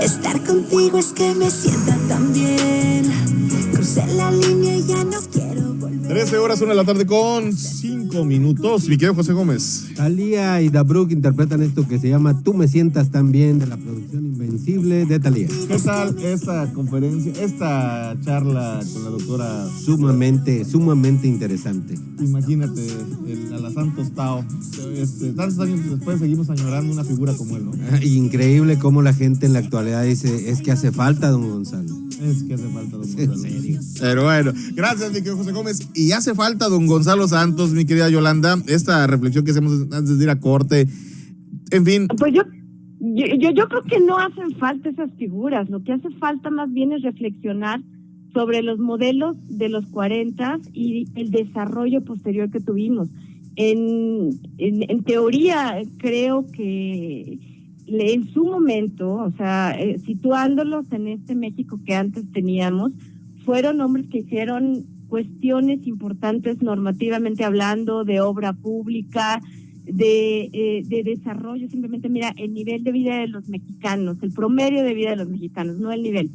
Estar contigo es que me sienta tan bien. Crucé la línea y ya no quiero volver. 13 horas, 1 de la tarde con 5 minutos. Mi querido José Gómez. Thalía y Dabruk interpretan esto que se llama Tú me sientas tan bien, de la producción Invencible de Thalía. ¿Qué tal esta conferencia, esta charla con la doctora? Sumamente interesante. Imagínate, a la Santos Tao. Tantos años después seguimos añorando una figura como él, ¿no? Increíble cómo la gente en la actualidad dice, es que hace falta don Gonzalo. Es que hace falta don Gonzalo. En serio. Pero bueno, gracias, mi querido José Gómez. Y hace falta don Gonzalo Santos, mi querida Yolanda, esta reflexión que hacemos antes de ir a corte. En fin. Pues yo creo que no hacen falta esas figuras. Lo que hace falta más bien es reflexionar sobre los modelos de los 40 y el desarrollo posterior que tuvimos. En teoría, creo que en su momento, o sea, situándolos en este México que antes teníamos, fueron hombres que hicieron cuestiones importantes normativamente hablando, de obra pública, de desarrollo. Simplemente mira el nivel de vida de los mexicanos, el promedio de vida de los mexicanos, no el nivel.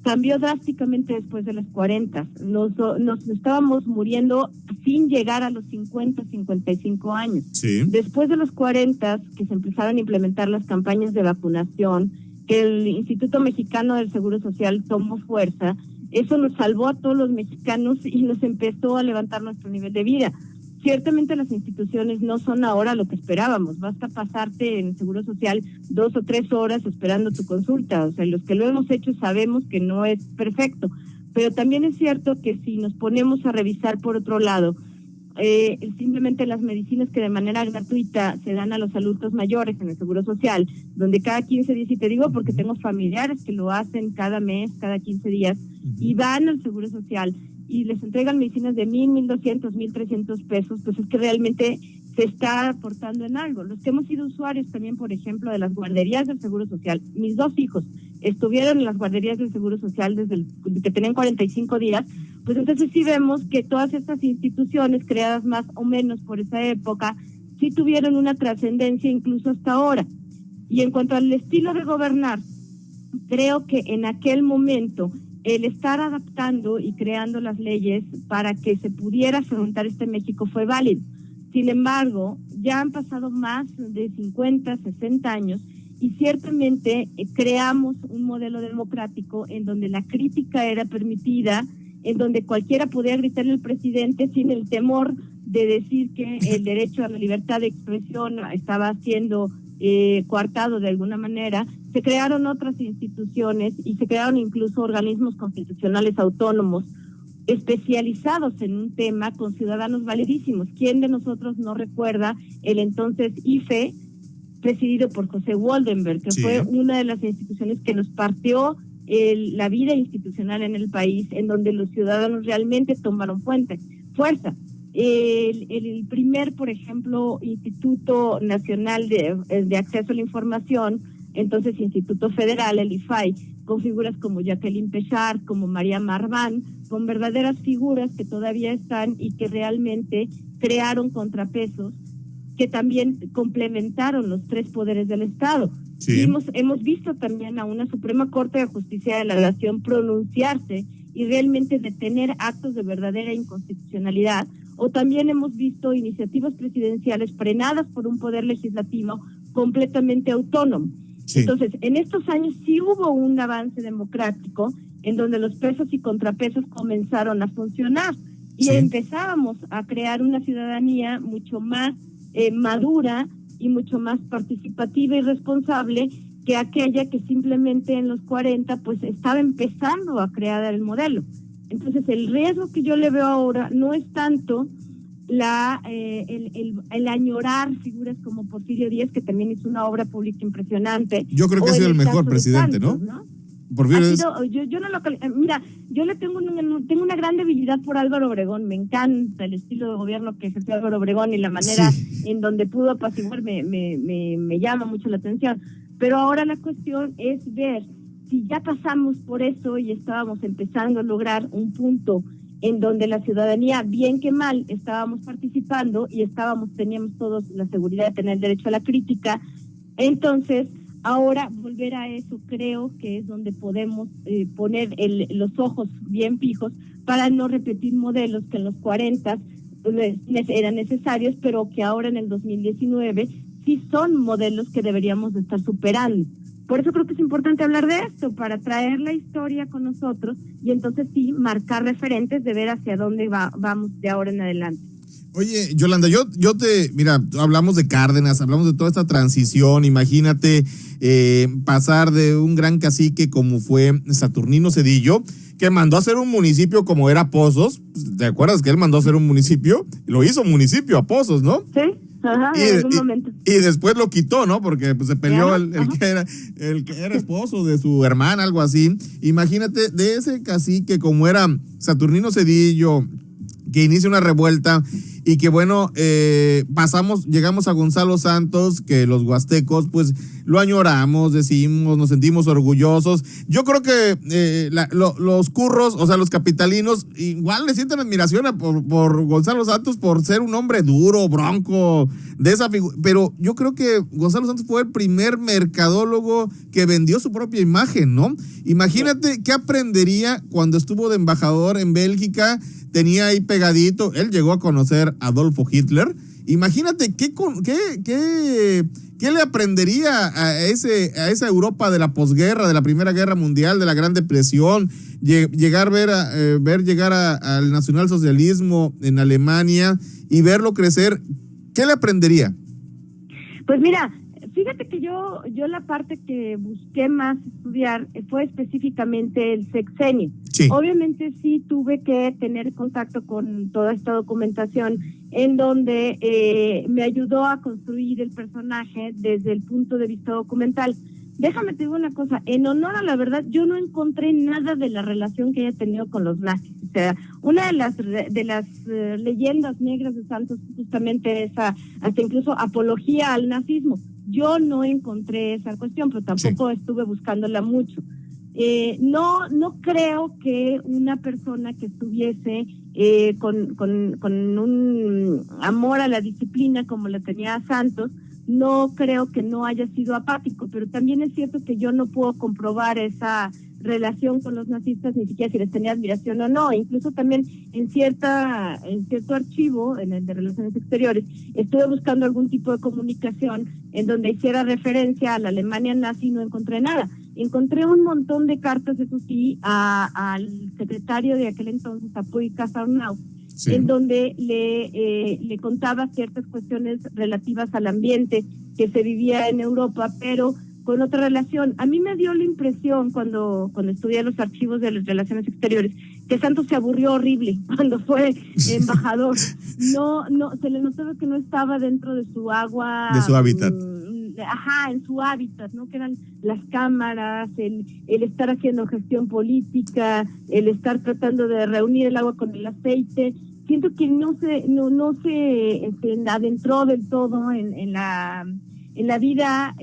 Cambió drásticamente después de los 40. Nos estábamos muriendo sin llegar a los 50, 55 años. Sí. Después de los 40, que se empezaron a implementar las campañas de vacunación, que el Instituto Mexicano del Seguro Social tomó fuerza, eso nos salvó a todos los mexicanos y nos empezó a levantar nuestro nivel de vida. Ciertamente las instituciones no son ahora lo que esperábamos. Basta pasarte en el Seguro Social 2 o 3 horas esperando tu consulta. O sea, los que lo hemos hecho sabemos que no es perfecto. Pero también es cierto que si nos ponemos a revisar por otro lado, simplemente las medicinas que de manera gratuita se dan a los adultos mayores en el Seguro Social, donde cada 15 días, y te digo porque tengo familiares que lo hacen cada mes, cada 15 días, y van al Seguro Social y les entregan medicinas de 1,200, 1,300 pesos, pues es que realmente se está aportando en algo. Los que hemos sido usuarios también, por ejemplo, de las guarderías del Seguro Social, mis 2 hijos estuvieron en las guarderías del Seguro Social desde que tenían 45 días, pues entonces sí vemos que todas estas instituciones creadas más o menos por esa época, sí tuvieron una trascendencia incluso hasta ahora. Y en cuanto al estilo de gobernar, creo que en aquel momento el estar adaptando y creando las leyes para que se pudiera afrontar este México fue válido. Sin embargo, ya han pasado más de 50, 60 años y ciertamente creamos un modelo democrático en donde la crítica era permitida, en donde cualquiera podía gritarle al presidente sin el temor de decir que el derecho a la libertad de expresión estaba siendo coartado de alguna manera. Se crearon otras instituciones y se crearon incluso organismos constitucionales autónomos especializados en un tema con ciudadanos validísimos. ¿Quién de nosotros no recuerda el entonces IFE, presidido por José Woldenberg, que fue una de las instituciones que nos partió la vida institucional en el país, en donde los ciudadanos realmente tomaron fuerza? El primer, por ejemplo, Instituto Nacional de Acceso a la Información, entonces Instituto Federal, el IFAI, con figuras como Jacqueline Pechard, como María Marván, con verdaderas figuras que todavía están y que realmente crearon contrapesos que también complementaron los 3 poderes del Estado. Sí. Hemos visto también a una Suprema Corte de Justicia de la Nación pronunciarse y realmente detener actos de verdadera inconstitucionalidad, o también hemos visto iniciativas presidenciales frenadas por un poder legislativo completamente autónomo. Sí. Entonces, en estos años sí hubo un avance democrático en donde los pesos y contrapesos comenzaron a funcionar y empezábamos a crear una ciudadanía mucho más madura y mucho más participativa y responsable que aquella que simplemente en los 40 pues estaba empezando a crear el modelo. Entonces el riesgo que yo le veo ahora no es tanto el añorar figuras como Porfirio Díaz, que también hizo una obra pública impresionante. Yo creo que ha sido el mejor presidente, Santos, ¿no? Porfirio yo no lo... Mira, yo le tengo una gran debilidad por Álvaro Obregón. Me encanta el estilo de gobierno que ejerció Álvaro Obregón y la manera en donde pudo apaciguar me llama mucho la atención. Pero ahora la cuestión es ver si ya pasamos por eso y estábamos empezando a lograr un punto en donde la ciudadanía, bien que mal, estábamos participando y teníamos todos la seguridad de tener derecho a la crítica. Entonces, Ahora, volver a eso creo que es donde podemos poner los ojos bien fijos para no repetir modelos que en los 40 eran necesarios, pero que ahora en el 2019 sí son modelos que deberíamos de estar superando. Por eso creo que es importante hablar de esto, para traer la historia con nosotros y entonces sí marcar referentes de ver hacia dónde vamos de ahora en adelante. Oye, Yolanda, mira, hablamos de Cárdenas, hablamos de toda esta transición, imagínate pasar de un gran cacique como fue Saturnino Cedillo, que mandó a hacer un municipio como era Pozos. ¿Te acuerdas que él mandó a hacer un municipio? Lo hizo municipio a Pozos, ¿no? Sí. Ajá, en algún momento. Y después lo quitó, ¿no? Porque pues, se peleó el que era esposo de su hermana, algo así. Imagínate, de ese cacique como era Saturnino Cedillo, que inicia una revuelta y que bueno, llegamos a Gonzalo Santos, que los huastecos pues lo añoramos, decimos, nos sentimos orgullosos. Yo creo que los curros, o sea, los capitalinos, igual le sienten admiración por Gonzalo Santos por ser un hombre duro, bronco, de esa figura. Pero yo creo que Gonzalo Santos fue el primer mercadólogo que vendió su propia imagen, ¿no? Imagínate qué aprendería cuando estuvo de embajador en Bélgica. Tenía ahí pegadito, él llegó a conocer a Adolfo Hitler. Imagínate qué le aprendería a esa Europa de la posguerra, de la Primera Guerra Mundial, de la Gran Depresión, ver llegar al nacionalsocialismo en Alemania y verlo crecer. ¿Qué le aprendería? Pues mira, fíjate que yo la parte que busqué más estudiar fue específicamente el sexenio. Sí. Obviamente sí tuve que tener contacto con toda esta documentación en donde me ayudó a construir el personaje desde el punto de vista documental. Déjame te digo una cosa, en honor a la verdad, yo no encontré nada de la relación que haya tenido con los nazis. O sea, una de las leyendas negras de Santos justamente esa, hasta incluso apología al nazismo. Yo no encontré esa cuestión, pero tampoco estuve buscándola mucho. No creo que una persona que estuviese con un amor a la disciplina como la tenía Santos, no creo que no haya sido apático, pero también es cierto que yo no puedo comprobar esa relación con los nazistas, ni siquiera si les tenía admiración o no. Incluso también en cierto archivo, en el de Relaciones Exteriores, estuve buscando algún tipo de comunicación en donde hiciera referencia a la Alemania nazi y no encontré nada. Encontré un montón de cartas, eso sí, al secretario de aquel entonces, a Puig Casarnau, en donde le contaba ciertas cuestiones relativas al ambiente que se vivía en Europa, pero con otra relación. A mí me dio la impresión cuando estudié los archivos de las Relaciones Exteriores que Santos se aburrió horrible cuando fue embajador. No, se le notaba que no estaba dentro de su agua, de su hábitat. En su hábitat, ¿no? Que eran las cámaras, el estar haciendo gestión política, el estar tratando de reunir el agua con el aceite. Siento que no se adentró del todo en la vida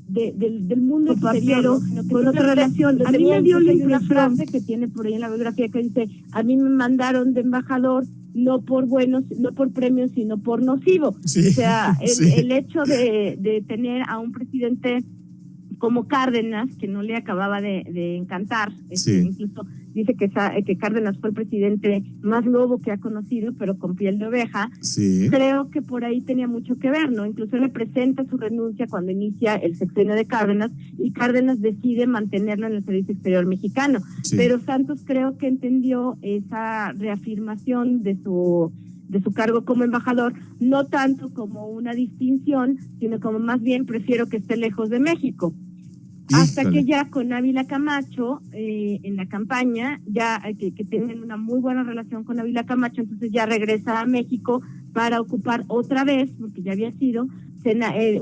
del mundo exterior, con otra relación. A mí me dio una frase que tiene por ahí en la biografía que dice: a mí me mandaron de embajador no por premios, sino por nocivo. Sí, o sea, el hecho de tener a un presidente como Cárdenas, que no le acababa de encantar, incluso dice que Cárdenas fue el presidente más lobo que ha conocido, pero con piel de oveja. Creo que por ahí tenía mucho que ver, ¿no? Incluso le presenta su renuncia cuando inicia el sexenio de Cárdenas, y Cárdenas decide mantenerlo en el Servicio Exterior Mexicano. Pero Santos creo que entendió esa reafirmación de su cargo como embajador, no tanto como una distinción, sino como más bien prefiero que esté lejos de México. Hasta que ya con Ávila Camacho, en la campaña, ya que tienen una muy buena relación con Ávila Camacho, entonces ya regresa a México para ocupar otra vez, porque ya había sido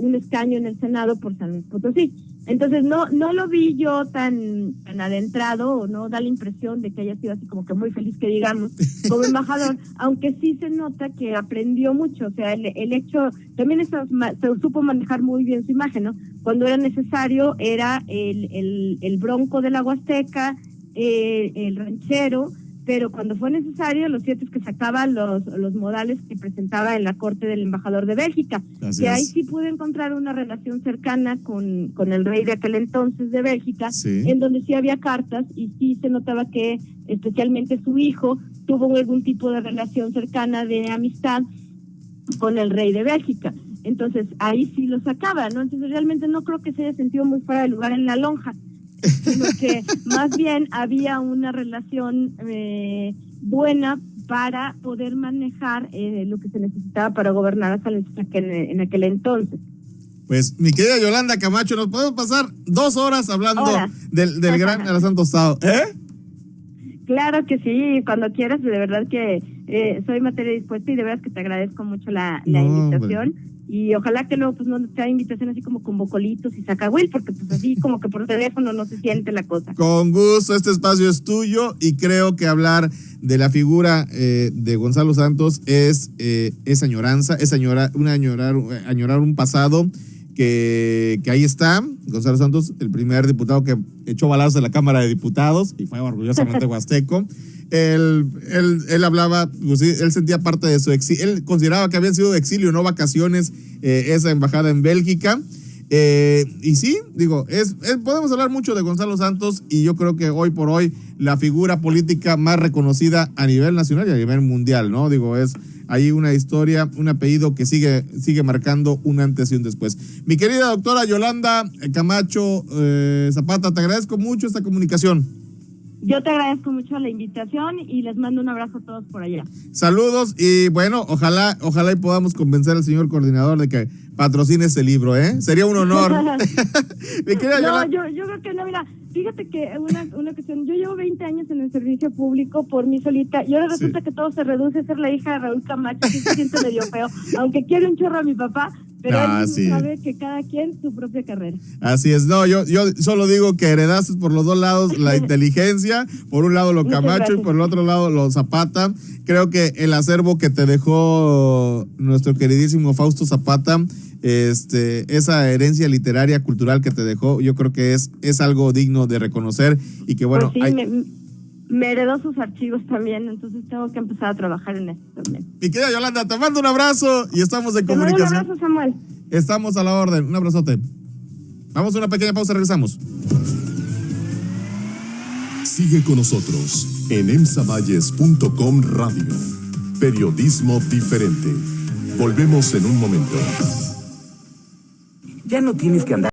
un escaño en el Senado por San Luis Potosí. Entonces no lo vi yo tan adentrado, o no da la impresión de que haya sido así como que muy feliz, que digamos, como embajador, aunque sí se nota que aprendió mucho. O sea, el hecho, también se supo manejar muy bien su imagen, ¿no? Cuando era necesario era el bronco de la Huasteca, el ranchero, pero cuando fue necesario, lo cierto es que sacaba los modales que presentaba en la corte del embajador de Bélgica, que ahí sí pude encontrar una relación cercana con el rey de aquel entonces de Bélgica, en donde sí había cartas y sí se notaba que especialmente su hijo tuvo algún tipo de relación cercana de amistad con el rey de Bélgica. Entonces ahí sí lo sacaba, ¿no? Entonces realmente no creo que se haya sentido muy fuera de lugar en la lonja, sino que más bien había una relación buena para poder manejar lo que se necesitaba para gobernar hasta en aquel entonces. Pues, mi querida Yolanda Camacho, nos podemos pasar 2 horas hablando del gran Alessandro Tostado, ¿eh? Claro que sí, cuando quieras, de verdad que soy materia dispuesta y de verdad que te agradezco mucho la invitación. Hombre. Y ojalá que luego pues no sea invitación así como con bocolitos y sacahuil, porque pues así como que por teléfono no se siente la cosa. Con gusto, este espacio es tuyo y creo que hablar de la figura de Gonzalo Santos es añoranza, es añorar un pasado que ahí está. Gonzalo Santos, el primer diputado que echó balazos en la Cámara de Diputados y fue orgullosamente huasteco. Él hablaba, pues sí, él sentía parte de su exilio, él consideraba que había sido exilio, no vacaciones, esa embajada en Bélgica. Y sí, digo, podemos hablar mucho de Gonzalo Santos y yo creo que hoy por hoy la figura política más reconocida a nivel nacional y a nivel mundial, ¿no? Digo, es ahí una historia, un apellido que sigue marcando un antes y un después. Mi querida doctora Yolanda Camacho Zapata, te agradezco mucho esta comunicación. Yo te agradezco mucho la invitación y les mando un abrazo a todos por allá. Saludos y bueno, ojalá y podamos convencer al señor coordinador de que patrocine ese libro, ¿eh? Sería un honor. yo creo que no, mira, fíjate que una cuestión, yo llevo 20 años en el servicio público por mí solita y ahora resulta que todo se reduce a ser la hija de Raúl Camacho, que se siente medio feo, aunque quiere un chorro a mi papá. Pero él sabe que cada quien su propia carrera. Así es, no, yo solo digo que heredaste por los dos lados la inteligencia, por un lado lo Camacho y por el otro lado lo Zapata. Creo que el acervo que te dejó nuestro queridísimo Fausto Zapata, esa herencia literaria, cultural que te dejó, yo creo que es algo digno de reconocer y que bueno... Pues sí, me heredó sus archivos también, entonces tengo que empezar a trabajar en esto también. Mi querida Yolanda, te mando un abrazo y estamos en comunicación. Un abrazo, Samuel. Estamos a la orden, un abrazote. Vamos a una pequeña pausa, regresamos. Sigue con nosotros en emsavalles.com Radio. Periodismo diferente. Volvemos en un momento. Ya no tienes que andar